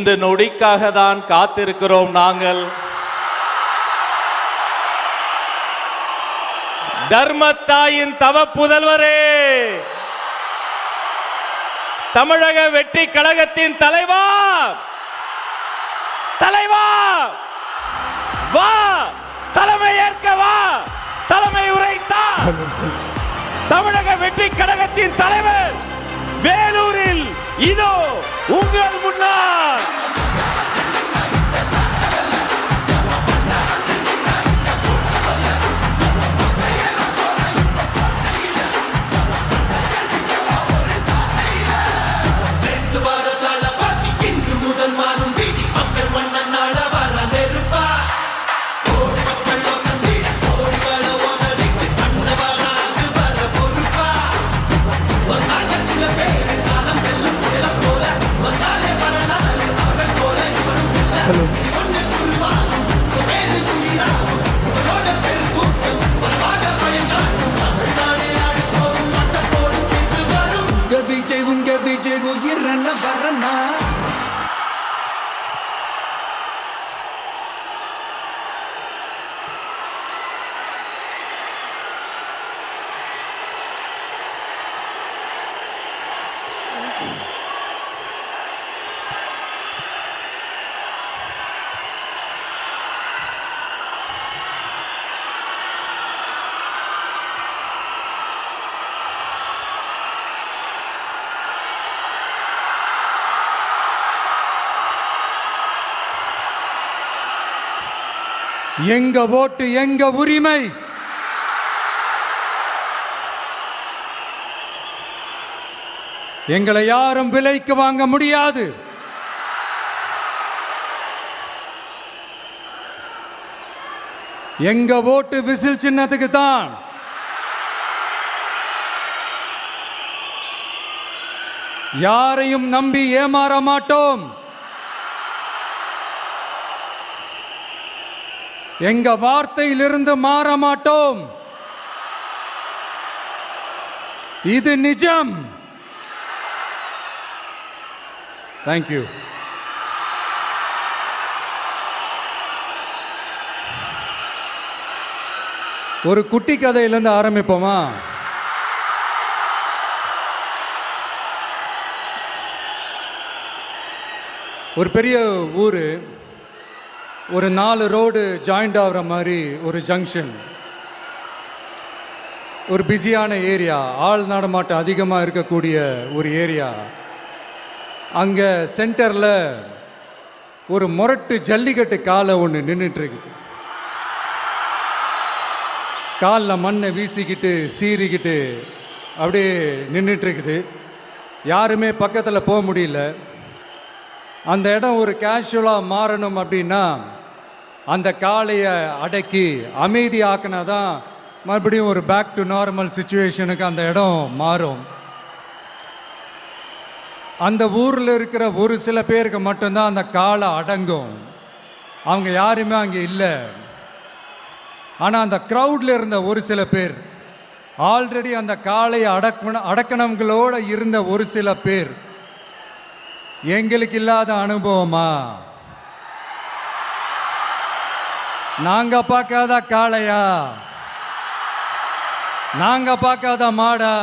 இந்த நொடிக்காக தான் காத்திருக்கிறோம் நாங்கள். தர்மத்தாயின் தவ புதல்வரே, தமிழக வெற்றி கழகத்தின் தலைவா, தலைவா வா, தலைமை ஏற்க வா, தலைமை உரைத்தா. தமிழக வெற்றி கழகத்தின் தலைவர் வேலூரில் இதோ உங்கள் முன்னால். உங்க விஜய் உயிர் வரனா எங்க ஓட்டு எங்க உரிமை. எங்களை யாரும் விலைக்கு வாங்க முடியாது. எங்க ஓட்டு விசில் சின்னத்துக்கு தான். யாரையும் நம்பி ஏமாற மாட்டோம். எங்க வார்த்தையிலிருந்து மாற மாட்டோம். இது நிஜம். தேங்க்யூ. ஒரு குட்டி கதையிலிருந்து ஆரம்பிப்போமா? ஒரு பெரிய ஊரு, ஒரு 4 ரோடு ஜாயிண்ட் ஆகிற மாதிரி ஒரு ஜங்ஷன், ஒரு பிஸியான ஏரியா, ஆள் நடமாட்டம் அதிகமாக இருக்கக்கூடிய ஒரு ஏரியா. அங்கே சென்டரில் ஒரு முரட்டு ஜல்லிக்கட்டு காலை ஒன்று நின்றுட்டுருக்குது. காலில் மண்ணை வீசிக்கிட்டு சீறிக்கிட்டு அப்படியே நின்றுட்டுருக்குது. யாருமே பக்கத்தில் போக முடியல. அந்த இடம் ஒரு கேஷுவலாக மாறணும் அப்படின்னா அந்த காளையை அடக்கி அமைதியாக்கினா தான் மறுபடியும் ஒரு பேக் டு நார்மல் சுச்சுவேஷனுக்கு அந்த இடம் மாறும். அந்த ஊரில் இருக்கிற ஒரு சில பேருக்கு மட்டும்தான் அந்த காளை அடங்கும். அவங்க யாருமே அங்கே இல்லை. ஆனால் அந்த க்ரௌடில் இருந்த ஒரு சில பேர், ஆல்ரெடி அந்த காளையை அடக்கணங்களோடு இருந்த ஒரு சில பேர், எங்களுக்கு இல்லாத அனுபவமா? நாங்க பார்க்காத காளையா? நாங்க பார்க்காத மாடா?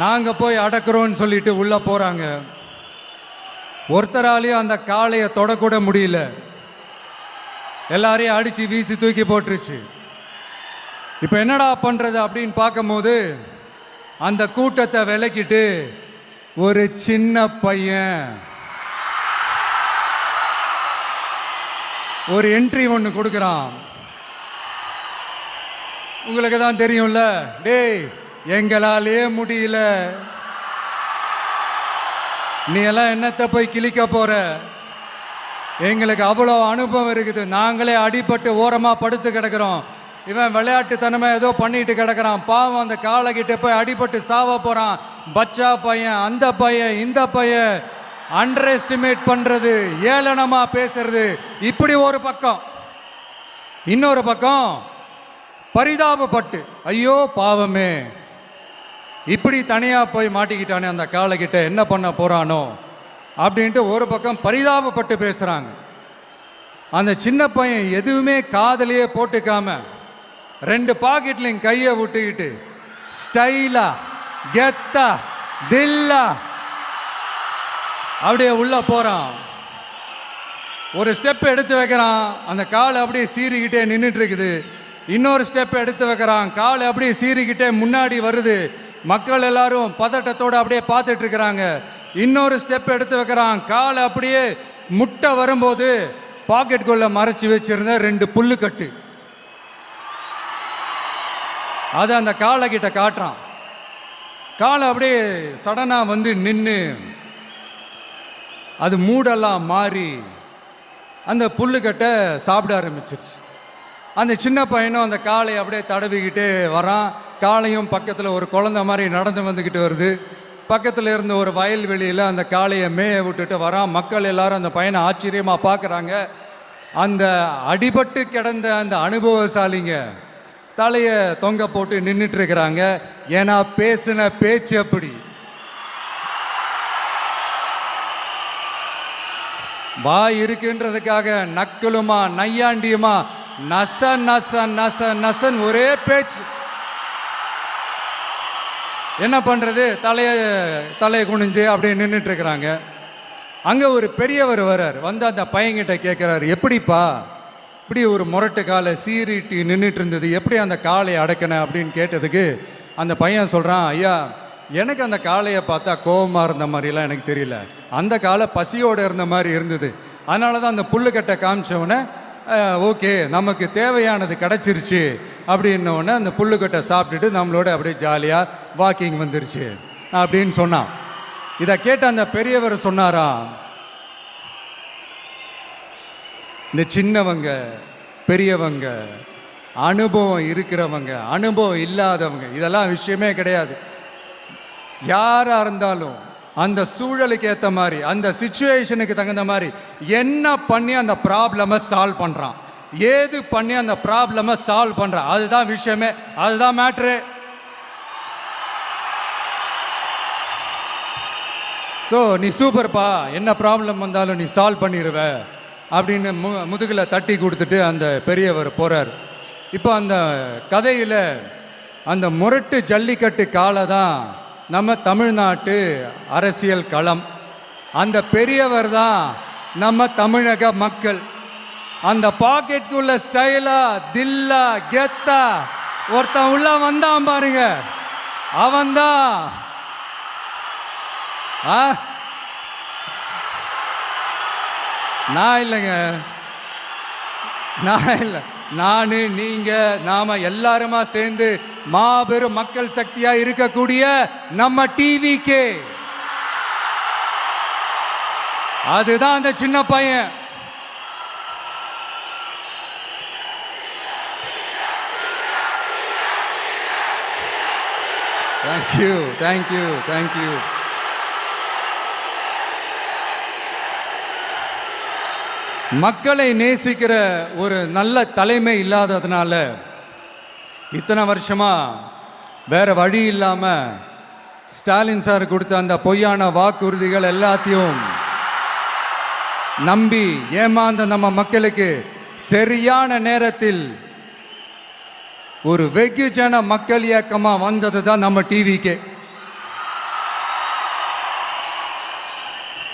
நாங்க போய் அடக்குறோன்னு சொல்லிட்டு உள்ள போறாங்க. ஒருத்தராலையும் அந்த காளையை தொடக்கூட முடியல. எல்லாரையும் அடிச்சு வீசி தூக்கி போட்டுருச்சு. இப்போ என்னடா பண்றது அப்படின்னு பார்க்கும்போது அந்த கூட்டத்தை விலக்கிட்டு ஒரு சின்ன பையன் ஒரு என்ட்ரி ஒன்று கொடுக்குறான். உங்களுக்கு தான் தெரியும்ல, டேய் எங்களாலே முடியல, நீ எல்லாம் என்னத்தை போய் கிழிக்க போற, எங்களுக்கு அவ்வளோ அனுபவம் இருக்குது, நாங்களே அடிபட்டு ஓரமாக படுத்து கிடக்கிறோம், இவன் விளையாட்டுத்தனமா ஏதோ பண்ணிட்டு கிடக்கிறான், பாவம் அந்த காளைகிட்ட போய் அடிபட்டு சாவ போறான், பச்சா பையன், அந்த பையன், இந்த பையன், அண்டர் எஸ்டிமேட் பண்றது, ஏளனமா பேசுறது, இப்படி ஒரு பக்கம். இன்னொரு பக்கம் பரிதாபப்பட்டு, ஐயோ பாவமே, இப்படி தனியா போய் மாட்டிக்கிட்டானே அந்த காளைகிட்ட, என்ன பண்ண போறானோ அப்படின்ட்டு ஒரு பக்கம் பரிதாபப்பட்டு பேசுகிறாங்க. அந்த சின்ன பையன் எதுவுமே காதலையே போட்டுக்காம 2 பாக்கெட்லையும் கையை விட்டுக்கிட்டு ஸ்டைலா கெத்தா தில்லா அப்படியே உள்ள போகிறான். ஒரு ஸ்டெப் எடுத்து வைக்கிறான், அந்த கால் அப்படியே சீறிக்கிட்டே நின்றுட்டு இருக்குது. இன்னொரு ஸ்டெப் எடுத்து வைக்கிறான், கால் அப்படியே சீறிக்கிட்டே முன்னாடி வருது. மக்கள் எல்லாரும் பதட்டத்தோடு அப்படியே பார்த்துட்டு இருக்கிறாங்க. இன்னொரு ஸ்டெப் எடுத்து வைக்கிறான், கால் அப்படியே முட்டை வரும்போது பாக்கெட்டுக்குள்ள மறைச்சி வச்சிருந்த 2 புல்லுக்கட்டு அதை அந்த காலை கிட்ட காட்டுறான். காலை அப்படியே சடனாக வந்து நின்று அது மூடெல்லாம் மாறி அந்த புல்லுக்கட்டை சாப்பிட ஆரம்பிச்சிருச்சு. அந்த சின்ன பையனும் அந்த காளை அப்படியே தடவிக்கிட்டே வரான். காளையும் பக்கத்தில் ஒரு குழந்தை மாதிரி நடந்து வந்துக்கிட்டு வருது. பக்கத்தில் இருந்த ஒரு வயல்வெளியில் அந்த காளையை மேய விட்டுட்டு வரான். மக்கள் எல்லாரும் அந்த பையனை ஆச்சரியமாக பார்க்குறாங்க. அந்த அடிபட்டு கிடந்த அந்த அனுபவசாலிங்க தலையை தொங்க போட்டு நின்றுட்டு இருக்கிறாங்க. ஏன்னா பேசின பேச்சு அப்படி. வாய் இருக்குன்றதுக்காக நக்கலுமா நையாண்டியுமா நச நச நச நசன் ஒரே பேச்சு. என்ன பண்றது, தலையை குனிஞ்சு அப்படியே நின்றுட்டு இருக்கிறாங்க. அங்கே ஒரு பெரியவர் வர்றார். வந்து அந்த பையன்கிட்ட கேட்குறாரு, எப்படிப்பா இப்படி ஒரு முரட்டு காலை சீறிட்டு நின்றுட்டு இருந்தது, எப்படி அந்த காளையை அடக்கின அப்படின்னு கேட்டதுக்கு அந்த பையன் சொல்கிறான், ஐயா எனக்கு அந்த காளையை பார்த்தா கோபமாக இருந்த மாதிரிலாம் எனக்கு தெரியல, அந்த காலை பசியோடு இருந்த மாதிரி இருந்தது. அதனால தான் அந்த புல்லுக்கட்டை காமிச்சவொடனே ஓகே நமக்கு தேவையானது கிடச்சிருச்சு அப்படின்னோடனே அந்த புல்லுக்கட்டை சாப்பிட்டுட்டு நம்மளோட அப்படியே ஜாலியாக வாக்கிங் வந்துருச்சு அப்படின்னு சொன்னான். இதை கேட்ட அந்த பெரியவர் சொன்னாரா, இந்த சின்னவங்க பெரியவங்க அனுபவம் இருக்கிறவங்க அனுபவம் இல்லாதவங்க இதெல்லாம் விஷயமே கிடையாது. யாராக இருந்தாலும் அந்த சூழலுக்கு ஏற்ற மாதிரி அந்த சிச்சுவேஷனுக்கு தகுந்த மாதிரி என்ன பண்ணி அந்த ப்ராப்ளமை சால்வ் பண்ணுறான், ஏது பண்ணி அந்த ப்ராப்ளமை சால்வ் பண்ணுறான், அதுதான் விஷயமே, அதுதான் மேட்ரு. ஸோ நீ சூப்பர்ப்பா, என்ன ப்ராப்ளம் வந்தாலும் நீ சால்வ் பண்ணிடுவ அப்படின்னு முதுகில் தட்டி கொடுத்துட்டு அந்த பெரியவர் போகிறார். இப்போ அந்த கதையில் அந்த முரட்டு ஜல்லிக்கட்டு காலை தான் நம்ம தமிழ்நாட்டு அரசியல் களம். அந்த பெரியவர் தான் நம்ம தமிழக மக்கள். அந்த பாக்கெட்டுக்குள்ள ஸ்டைலா தில்லா கெத்தா ஒருத்தன் உள்ள வந்தான் பாருங்க, அவன்தான் நான் இல்லைங்க, நான் இல்லை, நான் நீங்க நாம எல்லாருமா சேர்ந்து மாபெரும் மக்கள் சக்தியா இருக்கக்கூடிய நம்ம டிவிகே, அதுதான் அந்த சின்ன பையன். Thank you thank you thank you. மக்களை நேசிக்கிற ஒரு நல்ல தலைமை இல்லாததுனால இத்தனை வருஷமா வேற வழி இல்லாம ஸ்டாலின் சார் கொடுத்த அந்த பொய்யான வாக்குறுதிகள் எல்லாத்தையும் நம்பி ஏமாந்த நம்ம மக்களுக்கு சரியான நேரத்தில் ஒரு வெகுஜன மக்கள் இயக்கமா வந்தது தான் நம்ம டிவிக்கு.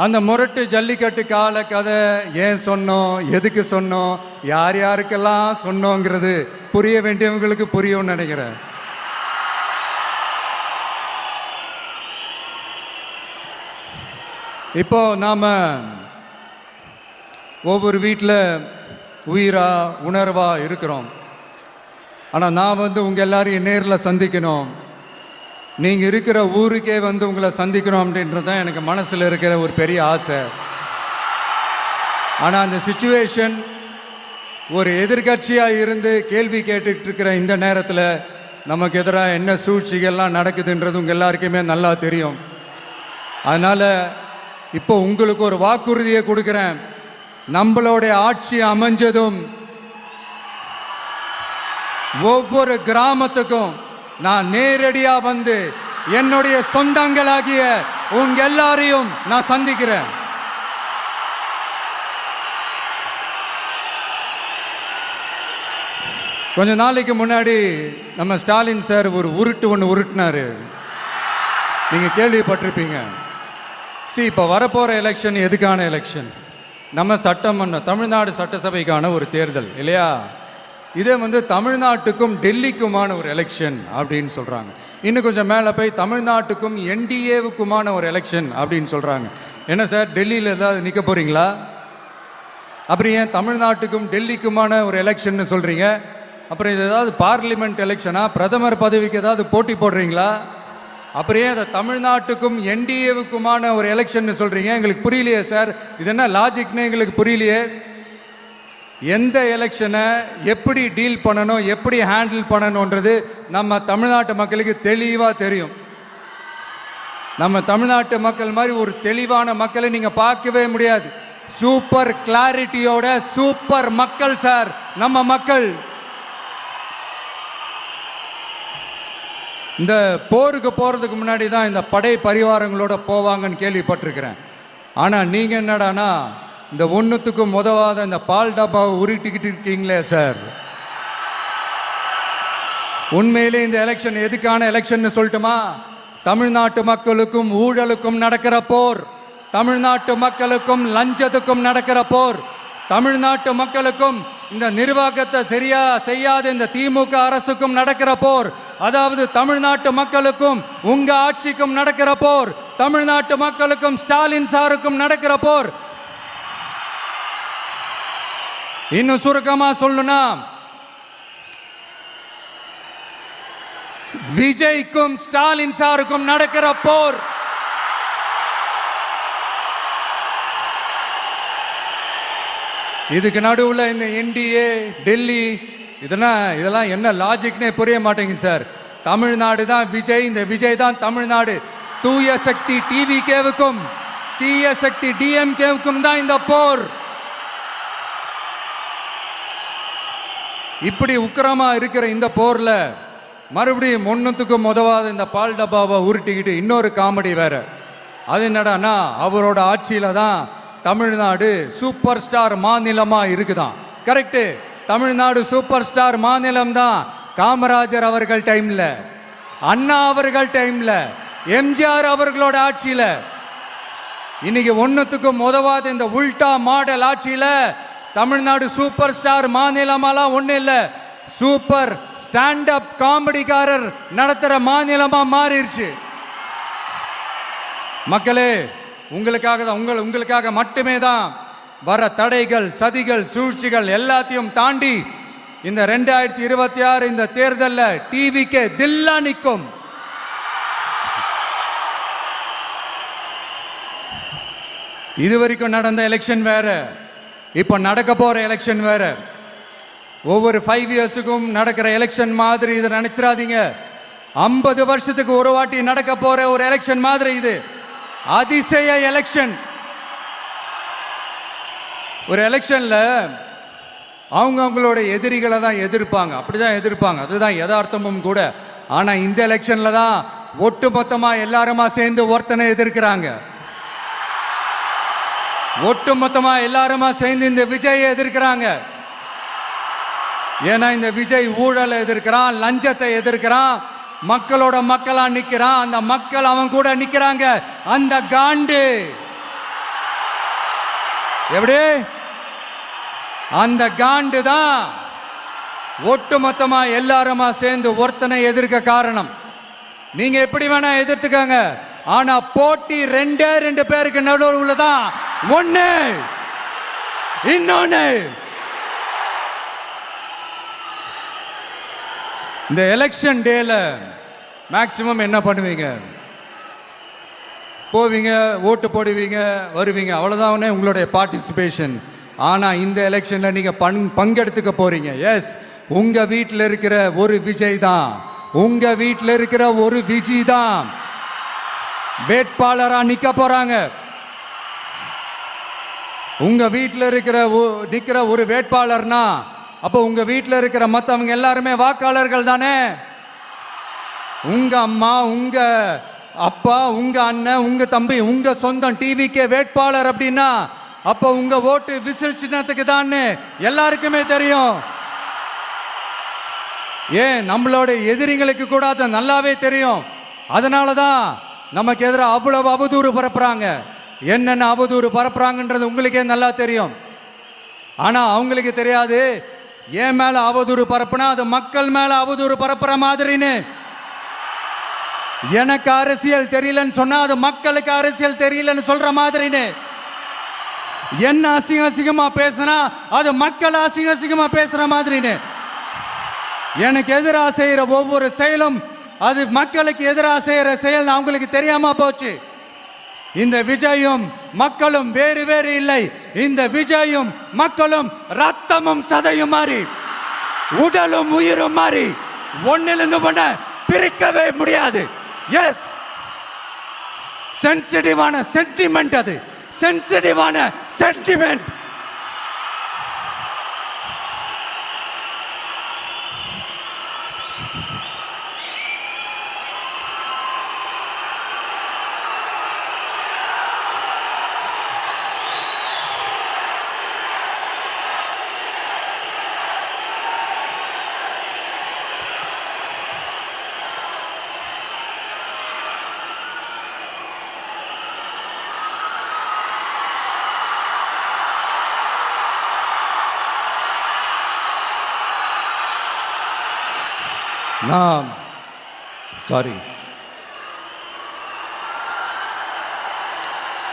அந்த முரட்டு ஜல்லிக்கட்டு கால கதை ஏன் சொன்னோம், எதுக்கு சொன்னோம், யார் யாருக்கெல்லாம் சொன்னோங்கிறது புரிய வேண்டியவங்களுக்கு புரியும்னு நினைக்கிறேன். இப்போ நாம ஒவ்வொரு வீட்டில் உயிரா உணர்வா இருக்கிறோம். ஆனால் நான் உங்கள் எல்லாரையும் நேரில் சந்திக்கணும், நீங்கள் இருக்கிற ஊருக்கே உங்களை சந்திக்கணும் அப்படின்றது தான் எனக்கு மனசில் இருக்கிற ஒரு பெரிய ஆசை. ஆனால் அந்த சிச்சுவேஷன் ஒரு எதிர்கட்சியாக இருந்து கேள்வி கேட்டுட்டு இருக்கிற இந்த நேரத்தில் நமக்கு எதிராக என்ன சூழ்ச்சிகள்லாம் நடக்குதுன்றது உங்கள் எல்லாருக்குமே நல்லா தெரியும். அதனால் இப்போ உங்களுக்கு ஒரு வாக்குறுதியை கொடுக்குறேன், நம்மளுடைய ஆட்சி அமைஞ்சதும் ஒவ்வொரு கிராமத்துக்கும் நான் நேரடியா வந்து என்னுடைய சொந்தங்களாகிய உங்க எல்லாரையும் நான் சந்திக்கிறேன். கொஞ்ச நாளைக்கு முன்னாடி நம்ம ஸ்டாலின் சார் ஒரு ஒன்று உருட்டினாரு, நீங்கள் கேள்விப்பட்டிருப்பீங்க. இப்போ வரப்போகிற எலெக்ஷன் எதுக்கான எலெக்ஷன்? நம்ம சட்டமன்ற தமிழ்நாடு சட்டசபைக்கான ஒரு தேர்தல் இல்லையா? இதே தமிழ்நாட்டுக்கும் டெல்லிக்குமான ஒரு எலெக்ஷன் அப்படின்னு சொல்கிறாங்க. இன்னும் கொஞ்சம் மேலே போய் தமிழ்நாட்டுக்கும் என்டிஏவுக்குமான ஒரு எலெக்ஷன் அப்படின்னு சொல்கிறாங்க. என்ன சார், டெல்லியில் ஏதாவது நிற்க போகிறீங்களா? அப்புறம் ஏன் தமிழ்நாட்டுக்கும் டெல்லிக்குமான ஒரு எலெக்ஷன் சொல்கிறீங்க? அப்புறம் இது ஏதாவது பார்லிமெண்ட் எலெக்ஷனா? பிரதமர் பதவிக்கு ஏதாவது போட்டி போடுறீங்களா? அப்புறம் ஏன் அதை தமிழ்நாட்டுக்கும் என்டிஏவுக்குமான ஒரு எலெக்ஷன் சொல்கிறீங்க? எங்களுக்கு புரியலையே சார், இது என்ன லாஜிக்னு எங்களுக்கு புரியலையே. எந்த எலெக்ஷனை எப்படி டீல் பண்ணணும், எப்படி ஹேண்டில் பண்ணணுன்றது நம்ம தமிழ்நாட்டு மக்களுக்கு தெளிவாக தெரியும். நம்ம தமிழ்நாட்டு மக்கள் மாதிரி ஒரு தெளிவான மக்களை நீங்கள் பார்க்கவே முடியாது. சூப்பர் கிளாரிட்டியோட சூப்பர் மக்கள் சார் நம்ம மக்கள். இந்த போருக்கு போகிறதுக்கு முன்னாடி தான் இந்த படை பரிவாரங்களோட போவாங்கன்னு கேள்விப்பட்டிருக்கிறேன். ஆனால் நீங்கள் என்னடானா இந்த ஒன்றுத்துக்கும் உதவாத இந்த பால் டப்பாவை உருட்டிக்கிட்டு இருக்கீங்களே சார். உண்மையிலே இந்த எலெக்ஷன் எதுக்கான எலெக்ஷன் சொல்லட்டுமா? தமிழ்நாட்டு மக்களுக்கும் ஊழலுக்கும் நடக்கிற போர், தமிழ்நாட்டு மக்களுக்கும் லஞ்சத்துக்கும் நடக்கிற போர், தமிழ்நாட்டு மக்களுக்கும் இந்த நிர்வாகத்தை சரியா செய்யாத இந்த திமுக அரசுக்கும் நடக்கிற போர், அதாவது தமிழ்நாட்டு மக்களுக்கும் உங்க ஆட்சிக்கும் நடக்கிற போர், தமிழ்நாட்டு மக்களுக்கும் ஸ்டாலின் சாருக்கும் நடக்கிற போர். இன்னும் சுருக்கமா சொல்லணும்னா விஜய்க்கும் ஸ்டாலின் சாருக்கும் நடக்கிற போர். இதுக்கு நடுவில் இந்த என்டிஏ டெல்லி இதெல்லாம் என்ன லாஜிக்னே புரிய மாட்டேங்குது சார். தமிழ்நாடு தான் விஜய், இந்த விஜய் தான் தமிழ்நாடு. தூய சக்தி டிவிகேவுக்கும் தீய சக்தி டிஎம்கேவுக்கும் தான் இந்த போர். இப்படி உக்கிரமா இருக்கிற இந்த போர்ல மறுபடியும் ஒன்றுத்துக்கும் உதவாத இந்த பால் டப்பாவை உருட்டிக்கிட்டு இன்னொரு காமெடி வேற. அது என்னடானா, அவரோட ஆட்சியில தான் தமிழ்நாடு சூப்பர் ஸ்டார் மாநிலமா இருக்குதான். கரெக்டு, தமிழ்நாடு சூப்பர் ஸ்டார் மாநிலம் தான். காமராஜர் அவர்கள் டைம்ல, அண்ணா அவர்கள் டைம்ல, எம்ஜிஆர் அவர்களோட ஆட்சியில. இன்னைக்கு ஒன்றுத்துக்கும் உதவாத இந்த உல்டா மாடல் ஆட்சியில தமிழ்நாடு சூப்பர் ஸ்டார் மாநிலமாலாம் ஒன்றும் இல்லை, சூப்பர் ஸ்டாண்ட் அப் காமெடிக்காரர் நடத்துற மாநிலமா மாறிடுச்சு. மக்களே, உங்களுக்காக மட்டுமே தான் வர தடைகள், சதிகள், சூழ்ச்சிகள் எல்லாத்தையும் தாண்டி இந்த 2026 இந்த தேர்தலில் டிவிக்கு தில்லா நிற்கும். இதுவரைக்கும் நடந்த எலெக்ஷன் வேற, இப்ப நடக்க போற எலெக்ஷன் வேற. ஒவ்வொரு 5 இயர்ஸுக்கும் நடக்கிற எலெக்ஷன் மாதிரி இதை நினைச்சிடாதீங்க. 50 வருஷத்துக்கு ஒரு வாட்டி நடக்க போற ஒரு எலெக்ஷன் மாதிரி இது. அதிசய எலெக்ஷன். ஒரு எலெக்ஷன்ல அவங்களோட எதிரிகளை தான் எதிர்ப்பாங்க, அப்படிதான் எதிர்ப்பாங்க, அதுதான் யதார்த்தமும் கூட. ஆனா இந்த எலெக்ஷன்ல தான் ஒட்டுமொத்தமா எல்லாருமா சேர்ந்து ஒருத்தனை எதிர்க்கிறாங்க. ஒட்டுமொத்தமா எல்லாருமா சேர்ந்து இந்த விஜயை எதிர்க்கிறாங்க. ஏன்னா இந்த விஜய் ஊழலை எதிர்க்கிறான், லஞ்சத்தை எதிர்க்கிறான், மக்களோட மக்களா நிக்கிறான். அந்த மக்கள் அவன் கூட நிக்கிறாங்க. அந்த காண்டு எப்படி? அந்த காண்டு தான் ஒட்டுமொத்தமா எல்லாருமா சேர்ந்து ஒருத்தனை எதிர்க்க காரணம். நீங்க எப்படி வேணா எதிர்த்துக்காங்க, ஆனா போட்டி 2 பேருக்கு நடுவில் தான். ஒண்ணு இன்னொன்னு. இந்த எலெக்ஷன் டேல மேக்சிமம் என்ன பண்ணுவீங்க? போவீங்க, ஓட்டு போடுவீங்க, வருவீங்க, அவ்வளோதான் உங்களுடைய பார்ட்டிசிபேஷன். ஆனால் இந்த எலெக்ஷனில் நீங்கள் பங்கெடுத்துக்க போறீங்க. எஸ், உங்கள் வீட்டில் இருக்கிற ஒரு விஜய் தான், உங்கள் வீட்டில் இருக்கிற ஒரு விஜய் தான் வேட்பாளராக நிற்க போகிறாங்க. உங்கள் வீட்டில் நிற்கிற ஒரு வேட்பாளர்னா அப்போ உங்க வீட்டில் இருக்கிற மற்றவங்க எல்லாருமே வாக்காளர்கள் தானே. உங்க அம்மா, உங்க அப்பா, உங்க அண்ணன், உங்க தம்பி, உங்க சொந்தம் டிவிக்கே வேட்பாளர் அப்படின்னா அப்போ உங்க ஓட்டு விசில் சின்னத்துக்கு தான் எல்லாருக்குமே தெரியும். ஏன் நம்மளோட எதிரிங்களுக்கு கூட அது நல்லாவே தெரியும். அதனால தான் நமக்கு எதிராக அவ்வளவு அவதூறு பரப்புறாங்க. என்னென்ன அவதூறு பரப்புறாங்கன்றது உங்களுக்கே நல்லா தெரியும். ஆனா அவங்களுக்கு தெரியாது, என் மேல அவதூறு பரப்புனா அது மக்கள் மேல அவதூறு பரப்புற மாதிரின்னு. எனக்கு அரசியல் தெரியலன்னு சொன்னா அது மக்களுக்கு அரசியல் தெரியலன்னு சொல்ற மாதிரின்னு. என்ன அசிங்கமா பேசினா அது மக்கள் அசிங்கமா பேசுற மாதிரின்னு. எனக்கு எதிராக செய்யற ஒவ்வொரு செயலும் அது மக்களுக்கு எதிராக செய்யற செயல் அவங்களுக்கு தெரியாம போச்சு. இந்த விஜயும் மக்களும் வேறு வேறு இல்லை. இந்த விஜயும் மக்களும் ரத்தமும் சதையும் மாறி, உடலும் உயிரும் மாறி, ஒன்னிலிருந்து ஒண்ண பிரிக்கவே முடியாது. எஸ், சென்சிட்டிவான சென்டிமெண்ட், அது சென்சிட்டிவான சென்டிமெண்ட். சாரி,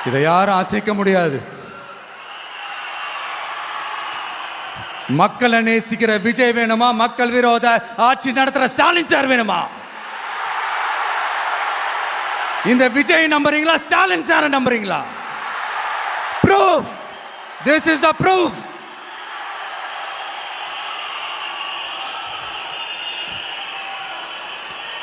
இதை யாரும் அசைக்க முடியாது. மக்களை நேசிக்கிற விஜய் வேணுமா, மக்கள் விரோத ஆட்சி நடத்துற ஸ்டாலின் சார் வேணுமா? இந்த விஜய் நம்புறீங்களா, ஸ்டாலின் சார் நம்புறீங்களா? Proof, this is the proof.